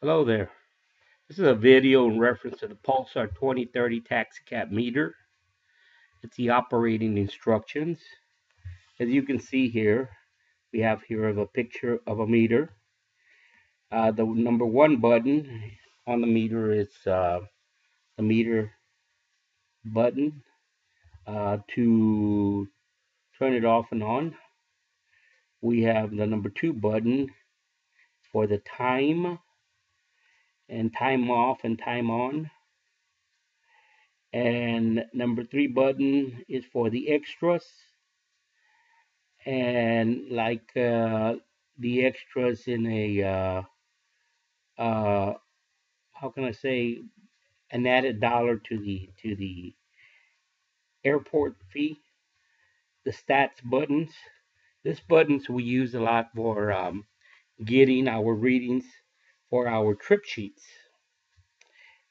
Hello there. This is a video in reference to the Pulsar 2030 taxicab meter. It's the operating instructions. As you can see here, we have here a picture of a meter. The number one button on the meter is the meter button to turn it off and on. We have the number two button for the time and time off and time on. And number three button is for the extras, and like the extras in a uh, how can I say, an added dollar to the airport fee. The stats buttons. This buttons we use a lot for getting our readings for our trip sheets.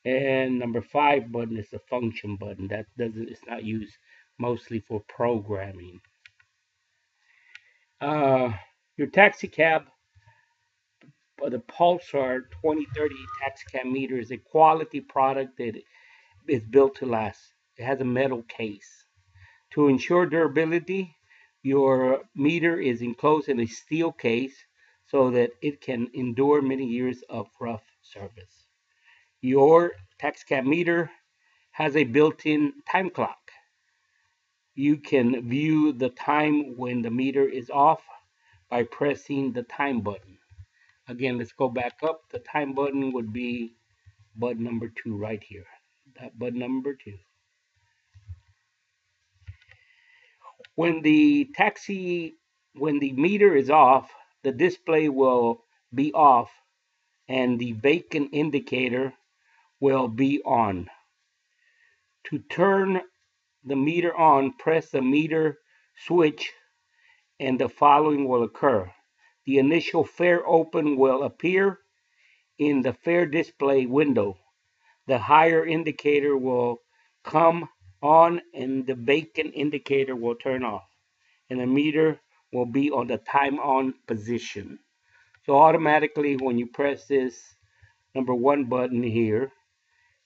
And number five button is the function button. That doesn't it's not used mostly for programming. Uh, your taxi cab, the Pulsar 2030 taxicab meter, is a quality product that is built to last. It has a metal case. To ensure durability, your meter is enclosed in a steel case so that it can endure many years of rough service. Your taxicab meter has a built-in time clock. You can view the time when the meter is off by pressing the time button. Again, let's go back up. The time button would be button number two right here. That button number two. When when the meter is off, the display will be off and the beacon indicator will be on. To turn the meter on, press the meter switch and the following will occur. The initial fare open will appear in the fare display window. The higher indicator will come on and the beacon indicator will turn off, and the meter will be on the time on position. So automatically when you press this number one button here,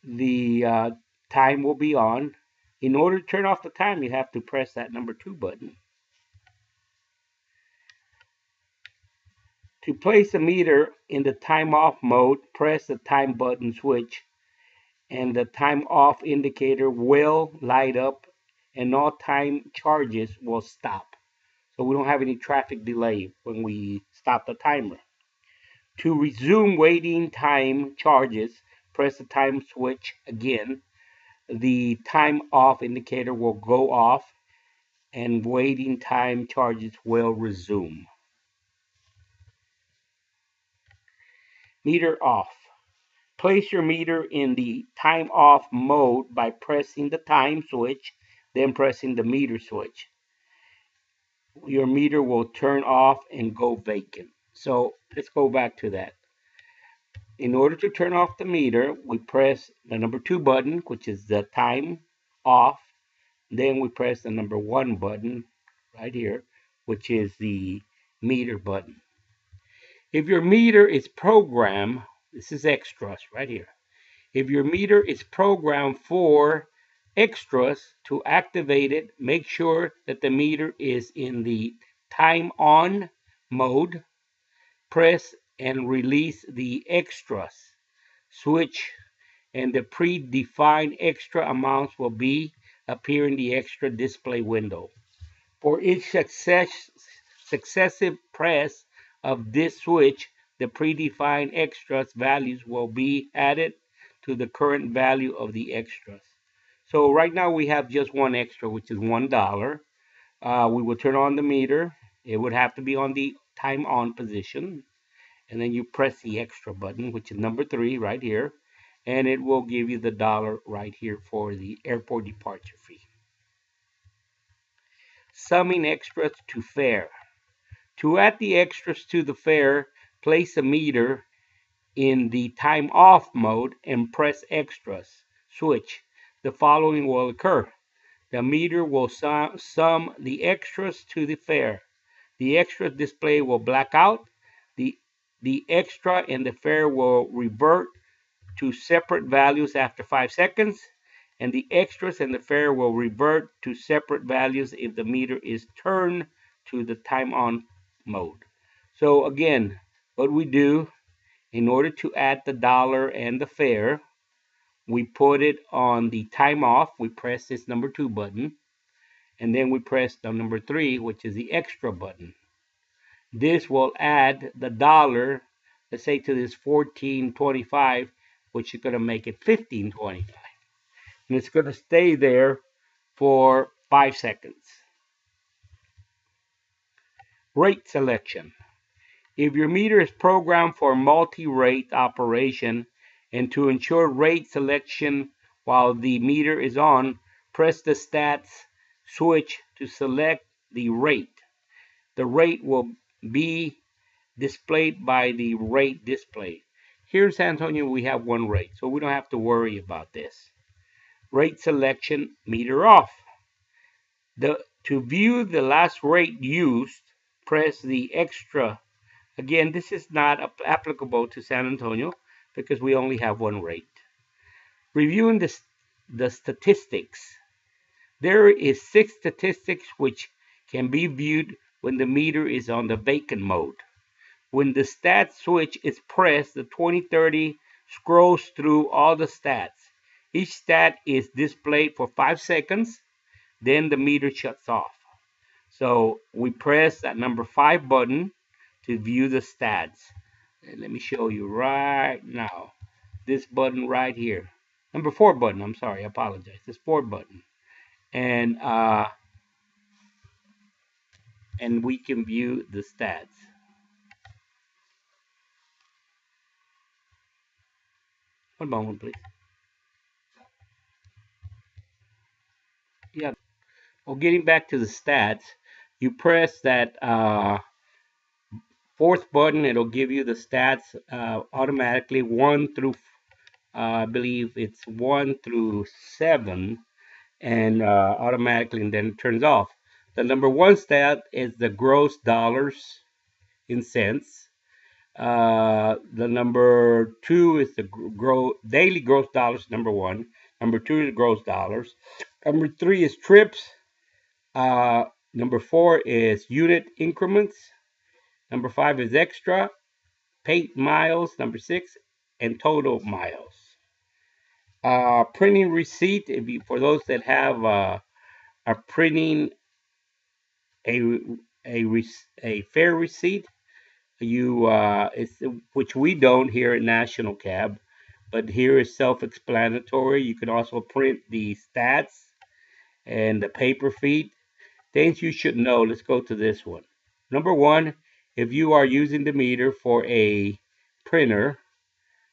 the time will be on. In order to turn off the time, you have to press that number two button. To place the meter in the time off mode, press the time button switch and the time off indicator will light up and all time charges will stop. So we don't have any traffic delay when we stop the timer. To resume waiting time charges, press the time switch again. The time off indicator will go off and waiting time charges will resume. Meter off. Place your meter in the time off mode by pressing the time switch, then pressing the meter switch. Your meter will turn off and go vacant. So let's go back to that. In order to turn off the meter, we press the number two button, which is the time off. Then we press the number one button right here, which is the meter button. If your meter is programmed, this is extras right here. If your meter is programmed for extras, to activate it, make sure that the meter is in the time on mode. Press and release the extras switch and the predefined extra amounts will appear in the extra display window. For each successive press of this switch, the predefined extras values will be added to the current value of the extras. So right now we have just one extra, which is $1. We will turn on the meter. It would have to be on the time on position. And then you press the extra button, which is number three right here. And it will give you the dollar right here for the airport departure fee. Summing extras to fare. To add the extras to the fare, place a meter in the time off mode and press extras switch. The following will occur. The meter will sum the extras to the fare. The extras display will black out. The the extra and the fair will revert to separate values after 5 seconds, and the extras and the fair will revert to separate values if the meter is turned to the time on mode. So again, what we do, in order to add the dollar and the fair, we put it on the time off. We press this number 2 button, and then we press the number 3, which is the extra button. This will add the dollar, let's say, to this 14.25, which is going to make it 15.25. And it's going to stay there for 5 seconds. Rate selection. If your meter is programmed for multi-rate operation and to ensure rate selection while the meter is on, press the stats switch to select the rate. The rate will be displayed by the rate display. Here in San Antonio, we have one rate, so we don't have to worry about this. Rate selection, meter off. To view the last rate used, press the extra. Again, this is not applicable to San Antonio because we only have one rate. Reviewing the statistics. There is 6 statistics which can be viewed when the meter is on the vacant mode. When the stat switch is pressed, the 2030 scrolls through all the stats. Each stat is displayed for 5 seconds, then the meter shuts off. So we press that number 5 button to view the stats. And let me show you right now. This button right here. Number 4 button, I'm sorry, I apologize. This 4 button. And we can view the stats. One moment, please. Yeah. Well, getting back to the stats, you press that 4th button. It'll give you the stats automatically, 1 through, I believe it's 1 through 7, and automatically, and then it turns off. The number 1 stat is the gross dollars in cents. The number 2 is the daily gross dollars, number 1. Number 2 is gross dollars. Number 3 is trips. Number 4 is unit increments. Number 5 is extra. Paid miles, number 6, and total miles. Printing receipt, for those that have are printing a fair receipt, which we don't here at National Cab, but here is self-explanatory. You can also print the stats and the paper feed. Things you should know. Let's go to this one. Number 1, if you are using the meter for a printer,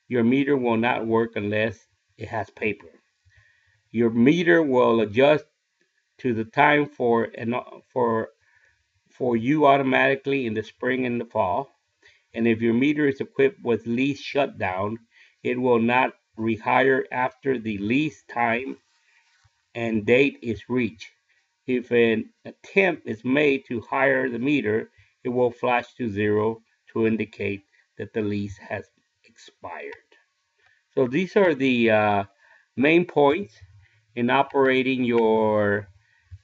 your meter will not work unless it has paper. Your meter will adjust to the time for you automatically in the spring and the fall. And if your meter is equipped with lease shutdown, it will not rehire after the lease time and date is reached. If an attempt is made to hire the meter, it will flash to 0 to indicate that the lease has expired. So these are the main points in operating your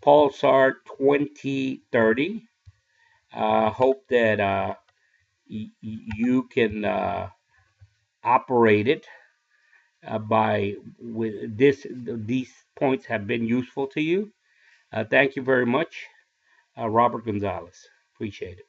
Pulsar 2030. Hope that you can operate it with this. These points have been useful to you. Thank you very much, Robert Gonzalez. Appreciate it.